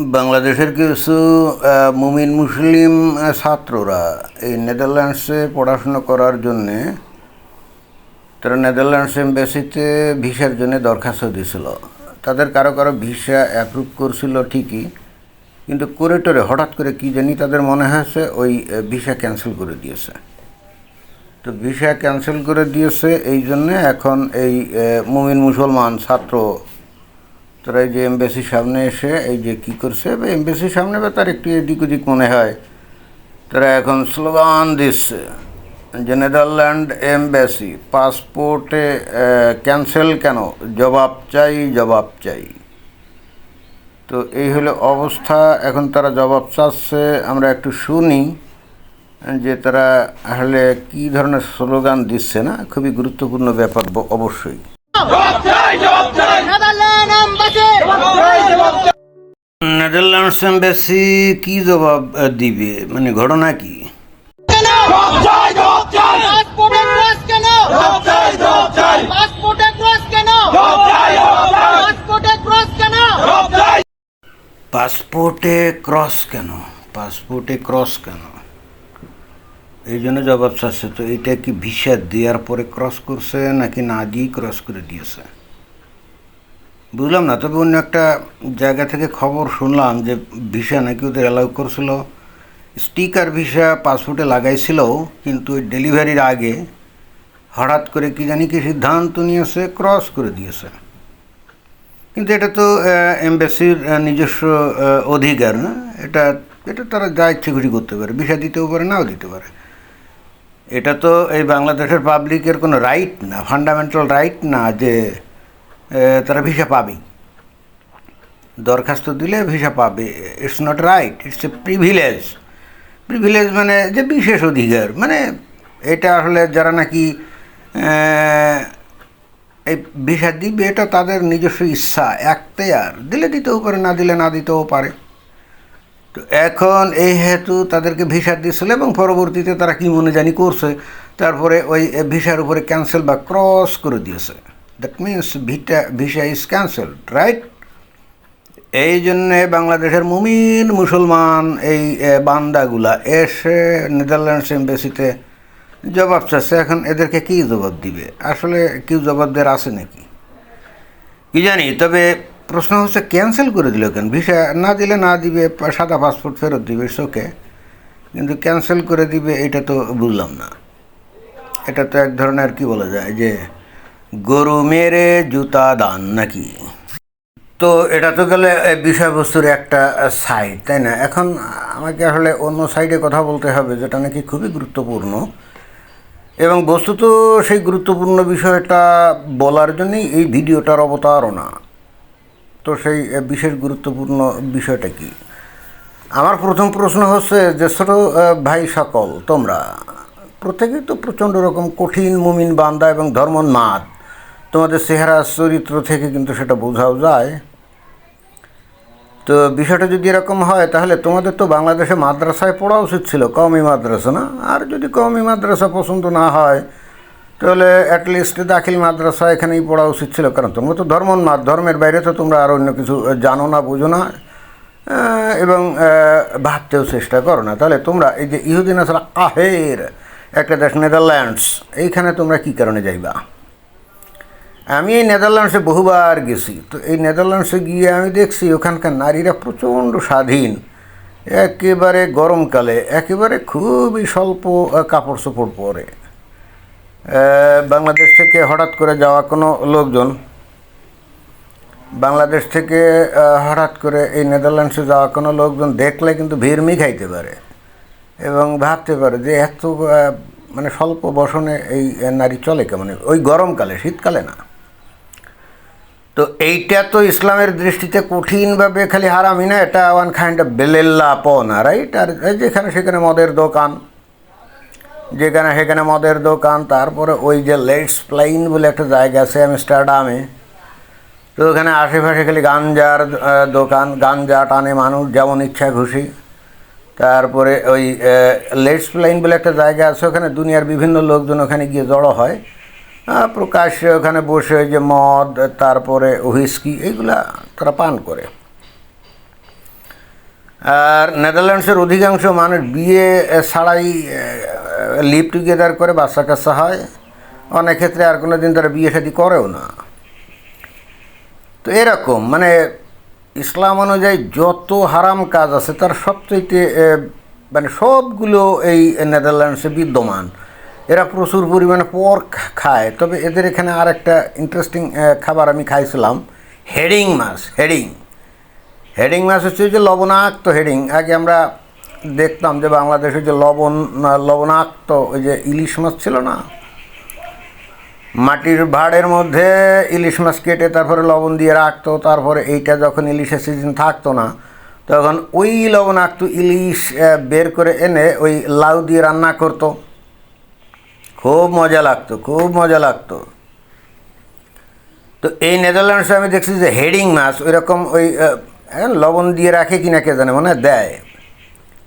বাংলাদেশের কিছু মুমিন মুসলিম ছাত্ররা এই নেদারল্যান্ডসে পড়াশোনা করার জন্যে তারা নেদারল্যান্ডস এম্বাসিতে ভিসার জন্য দরখাস্ত দিয়েছিল। তাদের কারো কারো ভিসা অ্যাপ্রুভ করছিল ঠিকই, কিন্তু করে হঠাৎ করে কী জানি তাদের মনে হয়েছে ওই ভিসা ক্যান্সেল করে দিয়েছে। তো ভিসা ক্যান্সেল করে দিয়েছে, এই জন্যে এখন এই মুমিন মুসলমান ছাত্র তারা এই যে এমবেসির সামনে এসে এই যে কী করছে, এমবেসির সামনে বা তার একটু এদিক ওদিক মনে হয়, তারা এখন স্লোগান দিচ্ছে যে নেদারল্যান্ড এমবেসি পাসপোর্টে ক্যান্সেল কেন, জবাব চাই, জবাব চাই। তো এই হলো অবস্থা, এখন তারা জবাব চাচ্ছে। আমরা একটু শুনি যে তারা আসলে কী ধরনের স্লোগান দিচ্ছে। না, খুবই গুরুত্বপূর্ণ ব্যাপার অবশ্যই। নেদারল্যান্ডস এম্বাসি কি জবাব দিবে, মানে ঘটনা কি? পাসপোর্টে ক্রস কেন, পাসপোর্টে ক্রস কেন, এই জন্য জবাব চাচ্ছে। তো এটা কি ভিসা দেওয়ার পরে ক্রস করছে নাকি না দিয়েই ক্রস করে দিয়েছে বুঝলাম না। তবে অন্য একটা জায়গা থেকে খবর শুনলাম যে ভিসা নাকি ওদের অ্যালাউ করছিল, স্টিকার ভিসা পাসপোর্টে লাগাইছিল, কিন্তু ওই ডেলিভারির আগে হঠাৎ করে কি জানি কি সিদ্ধান্ত নিয়েছে, ক্রস করে দিয়েছে। কিন্তু এটা তো এমবাসির নিজস্ব অধিকার না, এটা এটা তারা যা ইচ্ছে খুশি করতে পারে, ভিসা দিতেও পারে, নাও দিতে পারে। এটা তো এই বাংলাদেশের পাবলিকের কোনো রাইট না, ফান্ডামেন্টাল রাইট না যে তারা ভিসা পাবেই, দরখাস্ত দিলে ভিসা পাবে। It's not right, it's a privilege. Privilege মানে যে বিশেষ অধিকার, মানে এটা আসলে যারা নাকি এই ভিসা দিবে এটা তাদের নিজস্ব ইচ্ছা, এখতিয়ার, দিলে দিতেও পারে, না দিলে না দিতেও পারে। তো এখন এই হেতু তাদেরকে ভিসা দিয়েছিল এবং পরবর্তীতে তারা কী মনে জানি করছে, তারপরে ওই ভিসার উপরে ক্যান্সেল বা ক্রস করে দিয়েছে। That means visa is cancelled, right? এই জন্যে বাংলাদেশের মুমিন মুসলমান এই বান্দাগুলা এসে নেদারল্যান্ডস এম্বাসিতে জবাব চাচ্ছে। এখন এদেরকে কী জবাব দিবে, আসলে কেউ জবাব দেওয়ার আছে নাকি কি জানি। তবে প্রশ্ন হচ্ছে ক্যান্সেল করে দিল কেন? ভিসা না দিলে না দিবে, সাদা পাসপোর্ট ফেরত দিবে, ওকে, কিন্তু ক্যান্সেল করে দিবে এটা তো বুঝলাম না। এটা তো এক ধরনের কি বলা যায় যে গরু মেরে জুতা দান নাকি। তো এটা তো গেলে বিষয়বস্তুর একটা সাইড, তাই না? এখন আমাকে আসলে অন্য সাইডে কথা বলতে হবে, যেটা নাকি খুবই গুরুত্বপূর্ণ, এবং বস্তুত সেই গুরুত্বপূর্ণ বিষয়টা বলার জন্যই এই ভিডিওটার অবতারণা। তো সেই বিশেষ গুরুত্বপূর্ণ বিষয়টা কি? আমার প্রথম প্রশ্ন হচ্ছে যে ছোটো ভাই সকল, তোমরা প্রত্যেকেই তো প্রচণ্ড রকম কঠিন মুমিন বান্দা এবং ধর্মোন্মাদ, তোমাদের চেহারা চরিত্র থেকে কিন্তু সেটা বোঝাও যায়। তো বিষয়টা যদি এরকম হয় তাহলে তোমাদের তো বাংলাদেশে মাদ্রাসায় পড়া উচিত ছিল, কওমি মাদ্রাসা না? আর যদি কওমি মাদ্রাসা পছন্দ না হয় তাহলে অ্যাটলিস্ট দাখিল মাদ্রাসা এখানেই পড়া উচিত ছিল, কারণ তোমরা তো ধর্মোন্মাদ, ধর্মের বাইরে তো তোমরা আর অন্য কিছু জানো না, বুঝো না, এবং ভাবতেও চেষ্টা করো না। তাহলে তোমরা এই যে ইহুদিন আসলে আহের একটা দেশ নেদারল্যান্ডস, এইখানে তোমরা কী কারণে যাইবা? আমি এই নেদারল্যান্ডসে বহুবার গেছি। তো এই নেদারল্যান্ডসে গিয়ে আমি দেখছি ওখানকার নারীরা প্রচণ্ড স্বাধীন, একেবারে গরমকালে একেবারে খুবই স্বল্প কাপড় চোপড় পরে। বাংলাদেশ থেকে হঠাৎ করে যাওয়া কোনো লোকজন, বাংলাদেশ থেকে হঠাৎ করে এই নেদারল্যান্ডসে যাওয়া কোনো লোকজন দেখলে কিন্তু ভিড়মি খাইতে পারে এবং ভাবতে পারে যে এত মানে স্বল্প বসনে এই নারী চলে কেমন, ওই গরমকালে, শীতকালে না। তো এইটা তো ইসলামের দৃষ্টিতে কঠিনভাবে খালি হারামি না, এটা ওয়ান কাইন্ড অফ বেলেল্লাপনা, রাইট? আর যেখানে সেখানে মদের দোকান, যেখানে সেখানে মদের দোকান, তারপরে ওই যে লেটস প্লেইন বলে একটা জায়গা আছে আমস্টারডামে, তো ওখানে আশেপাশে খালি গাঞ্জার দোকান, গাঞ্জা টানে মানুষ যেমন ইচ্ছা খুশি। তারপরে ওই লেটস প্লেইন বলে একটা জায়গা আছে, ওখানে দুনিয়ার বিভিন্ন লোকজন ওখানে গিয়ে জড়ো হয়, প্রকাশ্যে ওখানে বসে ওই যে মদ, তারপরে হুইস্কি, এইগুলা তারা পান করে। আর নেদারল্যান্ডসের অধিকাংশ মানুষ বিয়ে ছাড়াই লিভ টুগেদার করে বাচ্চা কাচ্চা হয়, অনেক ক্ষেত্রে আর কোনো দিন তারা বিয়ে শাদী করেও না। তো এরকম মানে ইসলাম অনুযায়ী যত হারাম কাজ আছে তার সবচেয়ে মানে সবগুলো এই নেদারল্যান্ডসে বিদ্যমান। এরা প্রচুর পরিমাণে পর্ক খায়, তবে এদের এখানে আর একটা ইন্টারেস্টিং খাবার আমি খাইছিলাম, হেডিং মাছ। হেডিং মাছ হচ্ছে যে লবণাক্ত হেডিং। আগে আমরা দেখতাম যে বাংলাদেশে যে লবণাক্ত ওই যে ইলিশ মাছ ছিল না, মাটির ভাঁড়ের মধ্যে ইলিশ মাছ কেটে তারপরে লবণ দিয়ে রাখতো, তারপরে এইটা যখন ইলিশের সিজন থাকতো না তখন ওই লবণাক্ত ইলিশ বের করে এনে ওই লাউ দিয়ে রান্না করতো, খুব মজা লাগতো। তো এই নেদারল্যান্ডসে আমি দেখছি যে হেডিং মাছ ওই রকম ওই লবণ দিয়ে রাখে কিনা কে জানে, মানে দেয়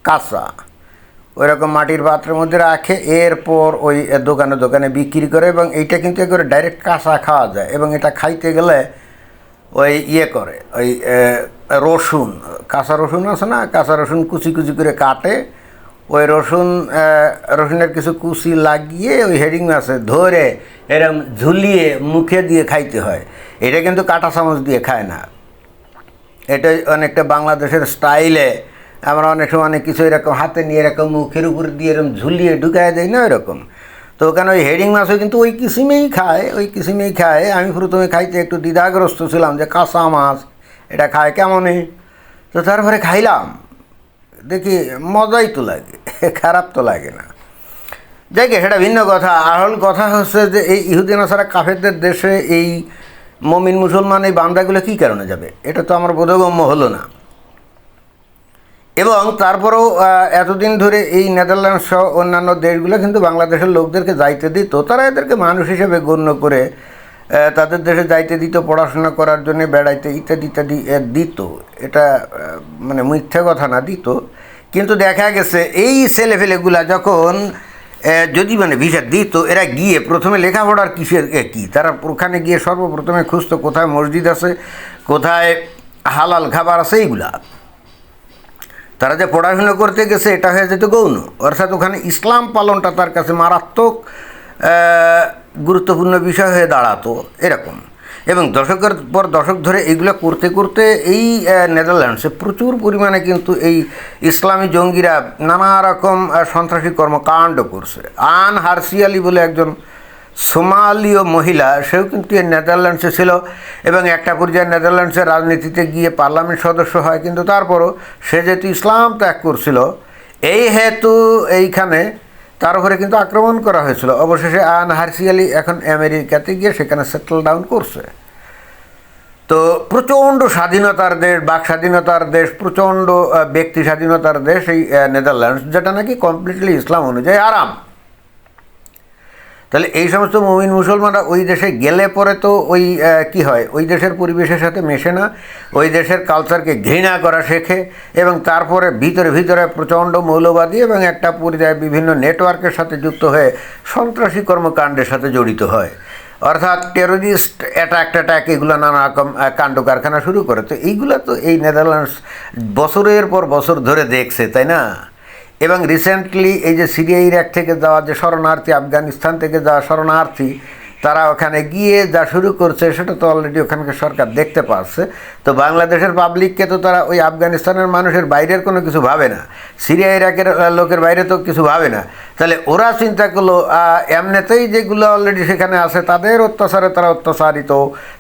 কাঁচা, ওই রকম মাটির পাত্রের মধ্যে রাখে, এরপর ওই দোকানে বিক্রি করে। এবং এইটা কিন্তু একবারে ডাইরেক্ট কাঁচা খাওয়া যায়। এবং এটা খাইতে গেলে ওই করে ওই রসুন, কাঁচা রসুন আছে না, কাঁচা রসুন কুচি করে কাটে, ওই রসুনের কিছু কুচি লাগিয়ে ওই হেডিং মাছে ধরে এরকম ঝুলিয়ে মুখে দিয়ে খাইতে হয়। এটা কিন্তু কাঁটা চামচ দিয়ে খায় না, এটা অনেকটা বাংলাদেশের স্টাইলে আমরা অনেক সময় অনেক কিছু এরকম হাতে নিয়ে এরকম মুখের উপর দিয়ে এরকম ঝুলিয়ে ঢুকায় দেয় না এরকম। তো ওখানে ওই হেডিং মাছও কিন্তু ওই কিসিমেই খায়। আমি প্রথমে খাইতে একটু দ্বিধাগ্রস্ত ছিলাম যে কাঁচা মাছ এটা খায় কেমনই, তো তারপরে খাইলাম, দেখি মজাই তো লাগে, খারাপ তো লাগে না। যাই গে, সেটা ভিন্ন কথা। আসল কথা হচ্ছে যে এই ইহুদি নাসারা কাফেরদের দেশে এই মমিন মুসলমান এই বান্দাগুলো কী কারণে যাবে, এটা তো আমার বোধগম্য হলো না। এবং তারপরেও এতদিন ধরে এই নেদারল্যান্ড সহ অন্যান্য দেশগুলো কিন্তু বাংলাদেশের লোকদেরকে যাইতে দিত, তারা এদেরকে মানুষ হিসেবে গণ্য করে তাদের দেশে যাইতে দিত, পড়াশোনা করার জন্য বেড়াইতে ইত্যাদি দিত। এটা মানে মিথ্যা কথা না, দিত। কিন্তু দেখা গেছে এই ছেলেফেলেগুলা যখন যদি মানে ভিসা দিত, এরা গিয়ে প্রথমে লেখাপড়ার কি তারা ওখানে গিয়ে সর্বপ্রথমে খুঁজতো কোথায় মসজিদ আছে, কোথায় হালাল খাবার আছে। এইগুলা তারা যে পড়াশোনা করতে গেছে এটা হয়ে যেত গৌণ, অর্থাৎ ওখানে ইসলাম পালনটা তার কাছে মারাত্মক গুরুত্বপূর্ণ বিষয় হয়ে দাঁড়াতো এরকম। এবং দশকের পর দশক ধরে এইগুলো করতে করতে এই নেদারল্যান্ডসে প্রচুর পরিমাণে কিন্তু এই ইসলামী জঙ্গিরা নানা রকম সন্ত্রাসী কর্মকাণ্ড করছে। আন হারসিয়ালি বলে একজন সোমালীয় মহিলা, সেও কিন্তু এই নেদারল্যান্ডসে ছিল এবং একটা পর্যায়ে নেদারল্যান্ডসের রাজনীতিতে গিয়ে পার্লামেন্ট সদস্য হয়। কিন্তু তারপরও সে যেহেতু ইসলাম ত্যাগ করছিল, এই হেতু এইখানে তার উপরে কিন্তু আক্রমণ করা হয়েছিল। অবশেষে আন হারসিয়ালি এখন আমেরিকাতে গিয়ে সেখানে সেটেল ডাউন করছে। তো প্রচণ্ড স্বাধীনতার দেশ, বাক স্বাধীনতার দেশ, প্রচণ্ড ব্যক্তি স্বাধীনতার দেশ এই নেদারল্যান্ডস, যেটা নাকি কমপ্লিটলি ইসলাম অনুযায়ী আরাম। তাহলে এই সমস্ত মুমিন মুসলমানরা ওই দেশে গেলে পরে তো ওই কি হয়, ওই দেশের পরিবেশের সাথে মেশে না, ওই দেশের কালচারকে ঘৃণা করা শেখে এবং তারপরে ভিতরে প্রচণ্ড মৌলবাদী এবং একটা পর্যায়ে বিভিন্ন নেটওয়ার্কের সাথে যুক্ত হয়ে সন্ত্রাসী কর্মকাণ্ডের সাথে জড়িত হয়, অর্থাৎ টেরোরিস্ট অ্যাটাক এগুলো নানা রকম কাণ্ড কারখানা শুরু করে। তো এইগুলো তো এই নেদারল্যান্ডস বছরের পর বছর ধরে দেখছে, তাই না? এবং রিসেন্টলি এই যে সিরিয়া ইরাক থেকে যাওয়া যে শরণার্থী, আফগানিস্তান থেকে যাওয়া শরণার্থী, তারা ওখানে গিয়ে যা শুরু করছে সেটা তো অলরেডি ওখানকার সরকার দেখতে পাচ্ছে। তো বাংলাদেশের পাবলিককে তো তারা ওই আফগানিস্তানের মানুষের বাইরের কোনো কিছু ভাবে না, সিরিয়া ইরাকের লোকের বাইরে তো কিছু ভাবে না। তাহলে ওরা চিন্তা করলো এমনিতেই যেগুলো অলরেডি সেখানে আছে তাদের অত্যাচারে তারা অত্যাচারিত,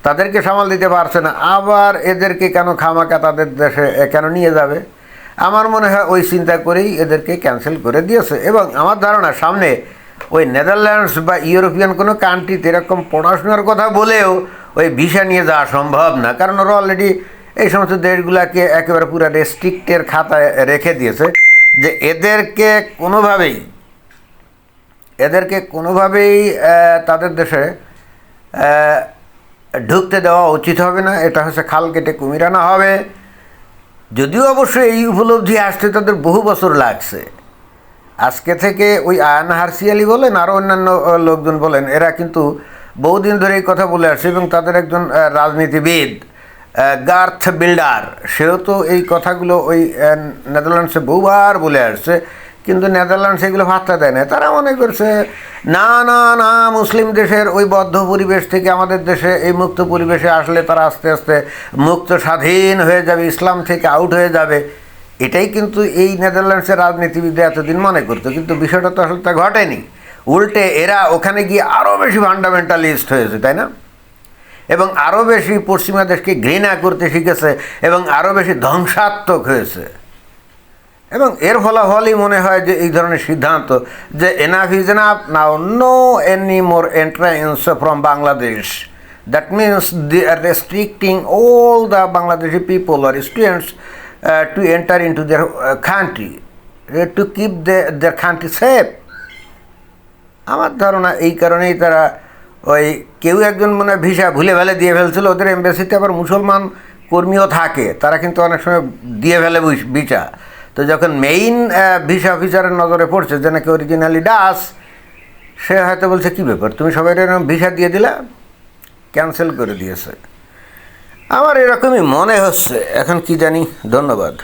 তাদেরকে সামাল দিতে পারছে না, আবার এদেরকে কেন খামাকা তাদের দেশে কেন নিয়ে যাবে। আমার মনে হয় ওই চিন্তা করেই এদেরকে ক্যান্সেল করে দিয়েছে। এবং আমার ধারণা সামনে ওই নেদারল্যান্ডস বা ইউরোপিয়ান কোনো কান্ট্রিতে এরকম পড়াশোনার কথা বলেও ওই ভিসা নিয়ে যাওয়া সম্ভব না, কারণ ওরা অলরেডি এই সমস্ত দেশগুলোকে একেবারে পুরো রেস্ট্রিক্টের খাতায় রেখে দিয়েছে যে এদেরকে কোনোভাবেই তাদের দেশে ঢুকতে দেওয়া উচিত হবে না। এটা হচ্ছে খাল কেটে কুমির আনা হবে। যদিও অবশ্যই এই উপলব্ধি আসতে তাদের বহু বছর লাগছে। আজকে থেকে ওই আয়ান হারসিয়ালি বলেন আরও অন্যান্য লোকজন বলেন, এরা কিন্তু বহুদিন ধরে এই কথা বলে আসছে এবং তাদের একজন রাজনীতিবিদ গার্থ বিল্ডার, সেও তো এই কথাগুলো ওই নেদারল্যান্ডসে বহুবার বলে আসছে, কিন্তু নেদারল্যান্ডস এগুলো ভাত্তা দেয় না। তারা মনে করছে না না না, মুসলিম দেশের ওই বদ্ধ পরিবেশ থেকে আমাদের দেশে এই মুক্ত পরিবেশে আসলে তারা আস্তে আস্তে মুক্ত স্বাধীন হয়ে যাবে, ইসলাম থেকে আউট হয়ে যাবে। এটাই কিন্তু এই নেদারল্যান্ডসের রাজনীতিবিদরা এতদিন মনে করতো, কিন্তু বিষয়টা তো আসলে তা ঘটেনি। উল্টে এরা ওখানে গিয়ে আরও বেশি ফান্ডামেন্টালিস্ট হয়েছে, তাই না? এবং আরও বেশি পশ্চিমা দেশকে ঘৃণা করতে শিখেছে এবং আরও বেশি ধ্বংসাত্মক হয়েছে। এবং এর ফলাফলই মনে হয় যে এই ধরনের সিদ্ধান্ত যে enough is enough, now no any more entrance from Bangladesh, that means they are restricting all the Bangladeshi people আর students to enter in to their country to keep their country safe. আমার ধারণা এই কারণেই তারা ওই কেউ একজন মনে ভিসা ভুলে ভেলে দিয়ে ফেলছিল। ওদের এম্বাসিতে আবার মুসলমান কর্মীও থাকে, তারা কিন্তু অনেক সময় দিয়ে ফেলে ভিসা। তো যখন মেইন ভিসা অফিসারের নজরে পড়ছে যে নাকি অরিজিনালি ডাস, সে হয়তো বলছে কী ব্যাপার, তুমি সবাই ভিসা দিয়ে দিলা, ক্যান্সেল করে দিয়েছে। আমার এরকমই মনে হচ্ছে, এখন কি জানি। ধন্যবাদ।